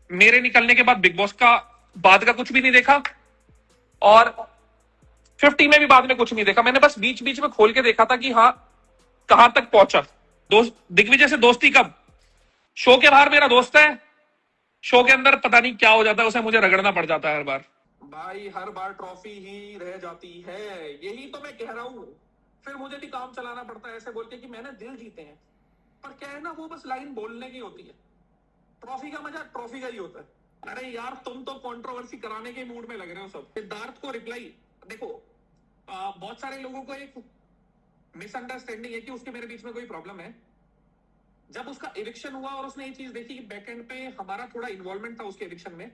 मेरे निकलने के बाद बिग बॉस का बाद का कुछ भी नहीं देखा, और 50 में भी बाद में कुछ नहीं देखा। मैंने बस बीच बीच में खोल के देखा था कि हाँ कहां तक पहुंचा। दोस्त दिग्विजय से दोस्ती कब, शो के बाहर मेरा दोस्त है, शो के अंदर पता नहीं क्या हो जाता है, उसे मुझे रगड़ना पड़ जाता है हर बार। भाई हर बार ट्रॉफी ही रह जाती है, यही तो मैं कह रहा हूँ। फिर मुझे भी काम चलाना पड़ता है ऐसे बोल के कि मैंने दिल जीते हैं, पर क्या है ना, वो बस लाइन बोलने की होती है। ट्रॉफी का मजा ट्रॉफी का ही होता है। अरे यार तुम तो कंट्रोवर्सी कराने के मूड में लग रहे हो सब। सिद्धार्थ को रिप्लाई देखो, बहुत सारे लोगों को एक मिसअंडरस्टैंडिंग है कि उसके मेरे बीच में कोई प्रॉब्लम है। जब उसका एविक्शन हुआ और उसने ये चीज देखी कि बैकएंड पे हमारा थोड़ा इन्वॉल्वमेंट था उसके एविक्शन में,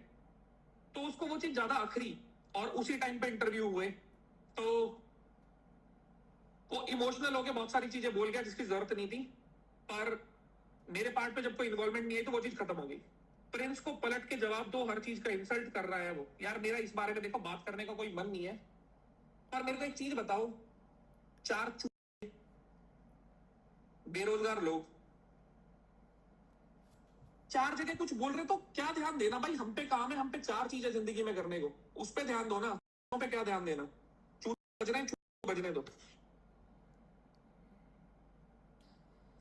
तो उसको वो चीज ज्यादा अखरी, और उसी टाइम पे इंटरव्यू हुए तो वो इमोशनल होकर बहुत सारी चीजें बोल गया जिसकी जरूरत नहीं थी। पर मेरे पार्ट पे जब कोई इन्वॉल्वमेंट नहीं है तो वो चीज खत्म हो गई। प्रिंस को पलट के जवाब दो, हर चीज का इंसल्ट कर रहा है वो। यार मेरा इस बारे में देखो बात करने का कोई मन नहीं है, पर मेरे को एक चीज बताओ, चार बेरोजगार लोग चार जगह कुछ बोल रहे तो क्या ध्यान देना भाई, हम पे काम है, हम पे चार चीजें जिंदगी में करने को, उस पे ध्यान दो ना। पे क्या ध्यान देना, बज रहे हैं बजने दो।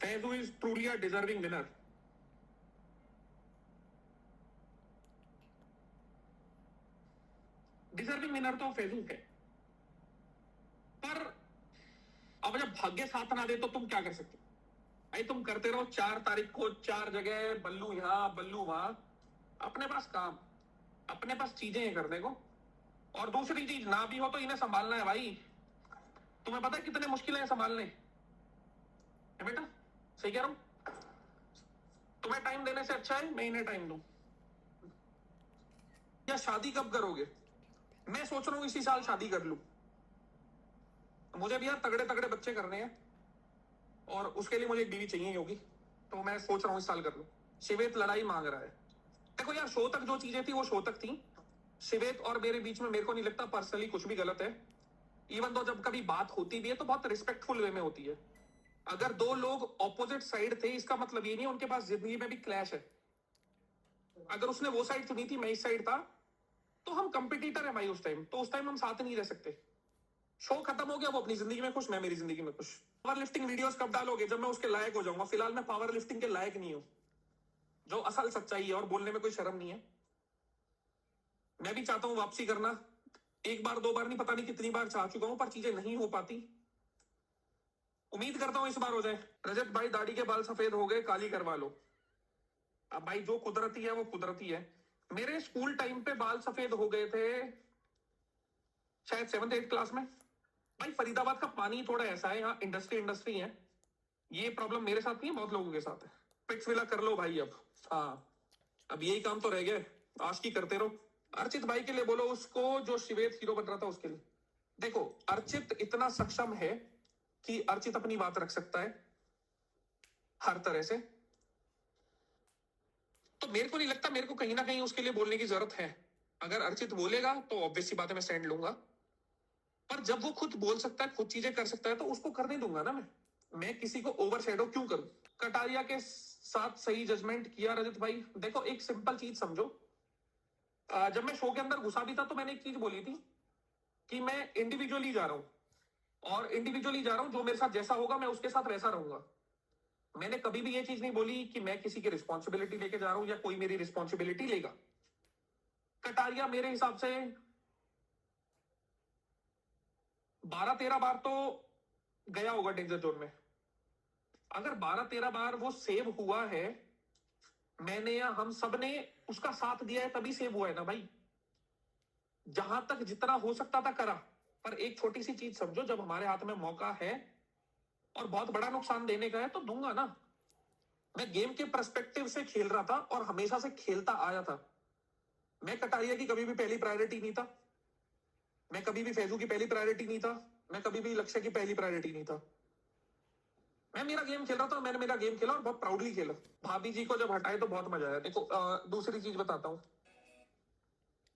Faizu is truly a deserving winner. Deserving winner तो फैजू है, पर अब जब भाग्य साथ ना दे तो तुम क्या कर सकते हो भाई। तुम करते रहो 4 तारीख को 4 जगह, बल्लू यहाँ बल्लू वहां, अपने पास काम, अपने पास चीजें हैं करने को। और दूसरी चीज, ना भी हो तो इन्हें संभालना है भाई। तुम्हें पता है कितने मुश्किल है संभालने, है बेटा, सही कह रहा हूं। तुम्हें टाइम देने से अच्छा है मैं इन्हें टाइम दूं। या शादी कब करोगे, मैं सोच रहा हूँ इसी साल शादी कर लूं। मुझे भी यार तगड़े तगड़े बच्चे करने हैं, और उसके लिए मुझे एक बीवी चाहिए होगी, तो मैं सोच रहा हूँ इस साल कर लूं। शिवेत लड़ाई मांग रहा है। देखो यार, शो तक जो चीजें थी वो शो तक थी। शिवेत और मेरे बीच में मेरे को नहीं लगता पर्सनली कुछ भी गलत है। इवन तो जब कभी बात होती भी है तो बहुत रिस्पेक्टफुल वे में होती है। अगर दो लोग ऑपोजिट साइड थे इसका मतलब ये नहीं उनके पास जिंदगी में भी क्लैश है। अगर उसने वो साइड चुनी थी, मैं इस साइड था, तो हम कंपिटिटर है भाई। उस टाइम तो उस टाइम हम साथ नहीं रह सकते। शो खत्म हो गया, वो अपनी जिंदगी में खुश, मैं मेरी जिंदगी में खुश। पावर लिफ्टिंग वीडियोस कब डालोगे, जब मैं उसके लायक हो जाऊंगा। फिलहाल मैं पावर लिफ्टिंग के लायक नहीं हूं, जो असल सच्चाई है, और बोलने में कोई शर्म नहीं है। मैं भी चाहता हूं वापसी करना, एक बार दो बार नहीं, पता नहीं कितनी बार चाह चुका हूं, पर चीजें नहीं हो पाती। उम्मीद करता हूं इस बार हो जाए। रजत भाई दाढ़ी के बाल सफेद हो गए, काली करवा लो। अब भाई जो कुदरती है वो कुदरती है। मेरे स्कूल टाइम पे बाल सफेद हो गए थे शायद 7th 8th क्लास में। भाई फरीदाबाद का पानी थोड़ा ऐसा है, यहाँ इंडस्ट्री इंडस्ट्री है। ये प्रॉब्लम मेरे साथ नहीं है, बहुत लोगों के साथ है। पिक्स विला कर लो भाई अब। हाँ, अब यही काम तो रह गया, आज की करते रहो। अर्चित भाई के लिए बोलो उसको, जो शिवेत हीरो बन रहा था उसके लिए। देखो अर्चित इतना सक्षम है कि अर्चित अपनी बात रख सकता है हर तरह से, तो मेरे को नहीं लगता मेरे को कहीं ना कहीं उसके लिए बोलने की जरूरत है। अगर अर्चित बोलेगा तो ऑब्वियस सी बात है मैं स्टैंड लूंगा, पर जब वो खुद बोल सकता है, खुद चीजें कर सकता है, तो उसको करने दूंगा ना मैं किसी को ओवर शेडो क्यों करूं। कटारिया के साथ सही जजमेंट किया रजत भाई। देखो एक सिंपल चीज समझो, जब मैं शो के अंदर घुसा भी था तो मैंने एक चीज बोली थी कि मैं इंडिविजुअली जा रहा हूं, और इंडिविजुअली जा रहा हूं, जो मेरे साथ जैसा होगा मैं उसके साथ वैसा रहूंगा। मैंने कभी भी ये चीज नहीं बोली कि मैं किसी की रिस्पॉन्सिबिलिटी लेके जा रहा हूं या कोई मेरी रिस्पॉन्सिबिलिटी लेगा। कटारिया मेरे हिसाब से 12-13 बार तो गया होगा डेंजर जोन में। अगर 12-13 बार वो सेव हुआ है, मैंने या हम सब ने उसका साथ दिया है, तभी सेव हुआ है ना भाई। जहां तक जितना हो सकता था करा, पर एक छोटी सी चीज समझो, जब हमारे हाथ में मौका है और बहुत बड़ा नुकसान देने का है तो दूंगा ना। मैं गेम के पर्सपेक्टिव से खेल रहा था और हमेशा से खेलता आया था। मैं कटारिया की कभी भी पहली प्रायोरिटी नहीं था, मैं कभी भी फैजू की पहली प्रायोरिटी नहीं था, मैं कभी भी लक्ष्य की पहली प्रायोरिटी नहीं था। मैं मेरा गेम खेल रहा था, मैंने मेरा गेम खेला और बहुत प्राउडली खेला। भाभी जी को जब हटाए तो बहुत मजा आया। देखो दूसरी चीज बताता हूँ,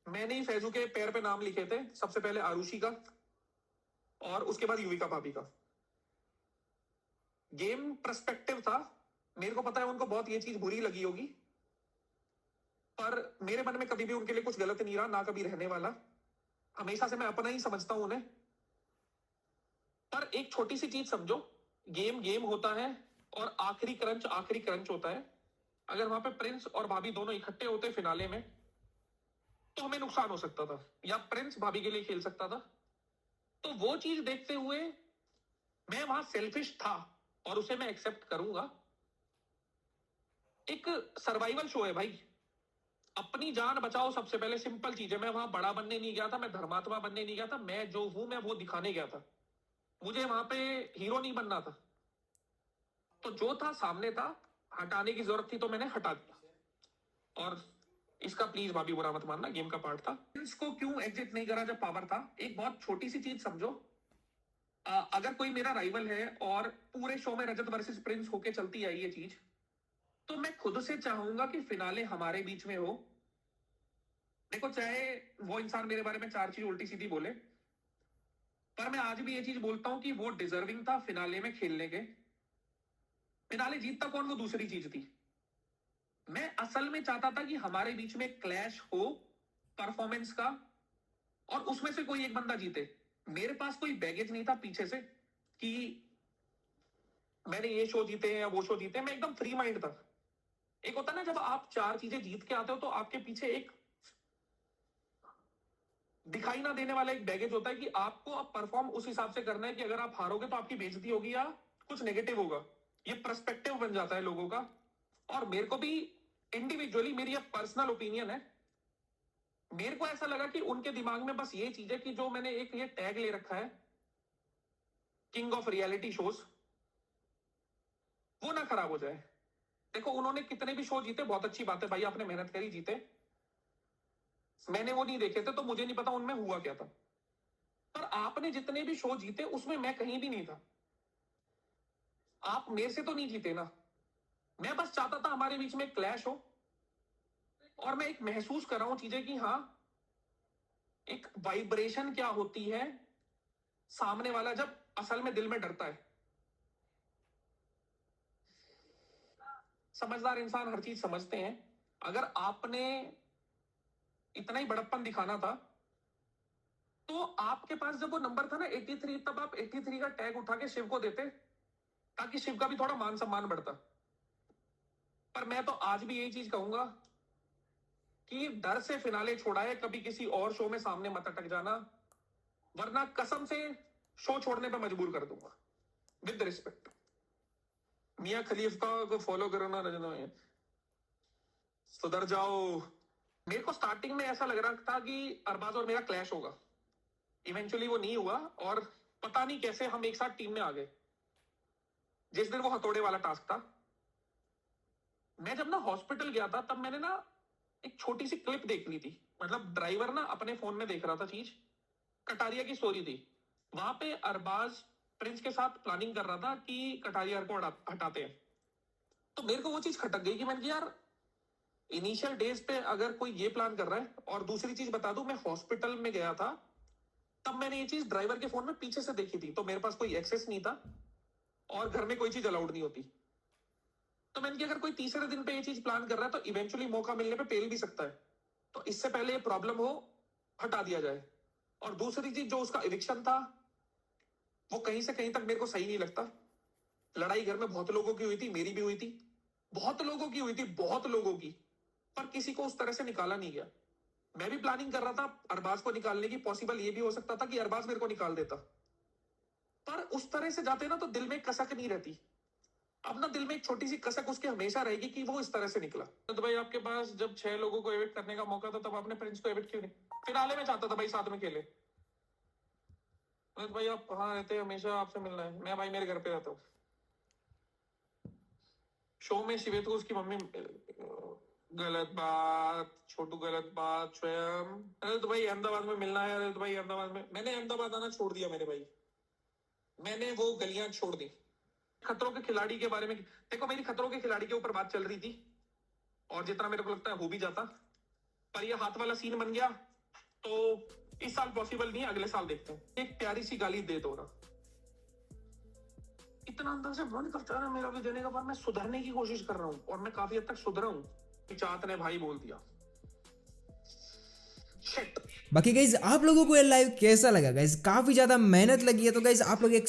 मैंने ही फैजू के पैर पे नाम लिखे थे, सबसे पहले आरुषि का और उसके बाद युविका भाभी का। गेम पर्सपेक्टिव था, मेरे को पता है उनको बहुत ये चीज बुरी लगी होगी, पर मेरे मन में कभी भी उनके लिए कुछ गलत नहीं रहा, ना कभी रहने वाला। हमेशा से मैं अपना ही समझता हूं उन्हें। पर एक छोटी सी चीज समझो, गेम गेम होता है और आखिरी क्रंच होता है। अगर वहां पे प्रिंस और भाभी दोनों इकट्ठे होते फिनाले में तो हमें नुकसान हो सकता था, या प्रिंस भाभी के लिए खेल सकता था। तो वो चीज देखते हुए मैं वहां सेल्फिश था और उसे मैं एक्सेप्ट करूंगा। एक सर्वाइवल शो है भाई, अपनी जान बचाओ सबसे पहले, सिंपल चीज है। मैं वहां बड़ा बनने नहीं गया था, मैं धर्मात्मा बनने नहीं गया था, मैं जो हूं मैं वो दिखाने गया था। मुझे वहां पे हीरो नहीं बनना था। तो जो था सामने था, हटाने की जरूरत थी तो मैंने हटा दिया। और इसका प्लीज भाभी बुरा मत मानना, गेम का पार्ट था। इसको क्यों एग्जिट नहीं करा जब पावर था? एक बहुत छोटी सी चीज समझो, अगर कोई मेरा राइवल है और पूरे शो में रजत वर्सेस प्रिंस होके चलती आई ये चीज, तो मैं खुद से चाहूंगा कि फिनाले हमारे बीच में हो। देखो, चाहे वो इंसान मेरे बारे में 4 चीज उल्टी सीधी बोले, पर मैं आज भी ये चीज बोलता हूं कि वो डिजर्विंग था फिनाले में खेलने के। फिनाले जीतता कौन, वो दूसरी चीज थी। मैं असल में चाहता था कि हमारे बीच में क्लैश हो परफॉर्मेंस का, और उसमें से कोई एक बंदा जीते। मेरे पास कोई बैगेज नहीं था पीछे से कि मैंने ये शो जीते हैं या वो शो जीते हैं। मैं एकदम फ्री माइंड था। एक होता ना, जब आप 4 चीजें जीत के आते हो तो आपके पीछे एक दिखाई ना देने वाला एक बैगेज होता है कि आपको अब परफॉर्म उस हिसाब से करना है कि अगर आप हारोगे तो आपकी बेइज्जती होगी या कुछ नेगेटिव होगा। ये पर्सपेक्टिव बन जाता है लोगों का। और मेरे को भी इंडिविजुअली, मेरी अब पर्सनल ओपिनियन है, मेरे को ऐसा लगा कि उनके दिमाग में बस ये चीज है कि जो मैंने एक ये टैग ले रखा है किंग ऑफ रियलिटी शोज, वो ना खराब हो जाए। देखो, उन्होंने कितने भी शो जीते, बहुत अच्छी बात है भाई, आपने मेहनत करी, जीते। मैंने वो नहीं देखे थे तो मुझे नहीं पता उनमें हुआ क्या था। पर आपने जितने भी शो जीते उसमें मैं कहीं भी नहीं था। आप मेरे से तो नहीं जीते ना। मैं बस चाहता था हमारे बीच में क्लैश हो, और मैं एक महसूस कर रहा हूं चीजें कि हाँ, एक वाइब्रेशन क्या होती है सामने वाला जब असल में दिल में डरता है। समझदार इंसान हर चीज समझते हैं। अगर आपने इतना ही बड़प्पन दिखाना था तो आपके पास जब वो नंबर था ना 83, तब आप 83 का टैग उठा के शिव को देते, ताकि शिव का भी थोड़ा मान सम्मान बढ़ता। पर मैं तो आज भी यही चीज कहूंगा कि डर से फिनाले छोड़ा है, कभी किसी और शो में सामने मत अटक जाना, वरना कसम से शो छोड़ने पे मजबूर कर दूंगा। विद रिस्पेक्ट, मियां खलीफा को फॉलो करो ना रजना, सुधर जाओ। मेरे को स्टार्टिंग में ऐसा लग रहा था कि अरबाज और मेरा क्लैश होगा। इवेंचुअली वो नहीं हुआ, और पता नहीं कैसे हम एक साथ टीम में आ गए। जिस दिन वो हथौड़े वाला टास्क था, मैं जब ना हॉस्पिटल गया था तब मैंने ना एक छोटी सी क्लिप देख ली थी। मतलब ड्राइवर ना अपने फोन में देख रहा था चीज, कटारिया की स्टोरी थी। वहां पे अरबाज प्रिंस के साथ प्लानिंग कर रहा था कि कटारिया को हटाते हैं। तो मेरे को वो चीज खटक गई कि मैंने कहा, यार इनिशियल डेज पे अगर कोई ये प्लान कर रहा है। और दूसरी चीज बता दूं, मैं हॉस्पिटल में गया था तब मैंने ये चीज ड्राइवर के फोन में पीछे से देखी थी, तो मेरे पास कोई एक्सेस नहीं था और घर में कोई चीज अलाउड नहीं होती। तो मैंने कहा, अगर कोई तीसरे दिन पे ये चीज प्लान कर रहा है तो इवेंचुअली मौका मिलने पे पेल भी सकता है। तो इससे पहले ये प्रॉब्लम हो, हटा दिया जाए। और दूसरी चीज, जो उसका इविक्शन था, वो कहीं से कहीं तक मेरे को सही नहीं लगता। लड़ाई घर में बहुत लोगों की हुई थी, मेरी भी हुई थी, बहुत लोगों की हुई थी, बहुत लोगों की, पर किसी को उस तरह से निकाला नहीं गया। मैं भी प्लानिंग कर रहा था अरबाज को निकालने की, पॉसिबल ये भी हो सकता था कि अरबाज मेरे को निकाल देता, पर उस तरह से जाते ना तो दिल में कसक नहीं रहती। अब ना दिल में एक छोटी सी कसक उसके हमेशा रहेगी कि वो इस तरह से निकला। तो भाई, आपके पास जब 6 लोगों को एविट करने का मौका था तब आपने प्रिंस को एविट क्यों नहीं? फिनाले में चाहता था भाई साथ में खेले। भाई आप कहाँ रहते हैं? हमेशा आपसे मिलना है। मैं भाई मेरे घर पे रहता हूँ। शो में शिवेत को उसकी मम्मी, गलत बात छोटू, गलत बात स्वयं। अरे तो भाई अहमदाबाद में मिलना है। अरे तो भाई अहमदाबाद में, मैंने अहमदाबाद आना छोड़ दिया मेरे भाई, मैंने वो गलियां छोड़ दी। खतरों के खिलाड़ी के बारे में देखो, मेरी खतरों के खिलाड़ी के ऊपर बात चल रही थी और जितना मेरे को लगता है हो भी जाता, पर ये हाथ वाला सीन बन गया तो इस साल पॉसिबल नहीं है, अगले साल देखते हैं। एक प्यारी सी गाली दे दो ना, इतना अंदर से मन करता है ना मेरा भी देने का, पर मैं सुधरने की कोशिश कर रहा हूँ और मैं काफी हद तक सुधरा हूँ। चाहत ने भाई बोल दिया, बाकी गाइज आप लोगों को ये लाइव कैसा लगा गाइज, काफी ज्यादा मेहनत लगी है, तो गाइज आप लोग एक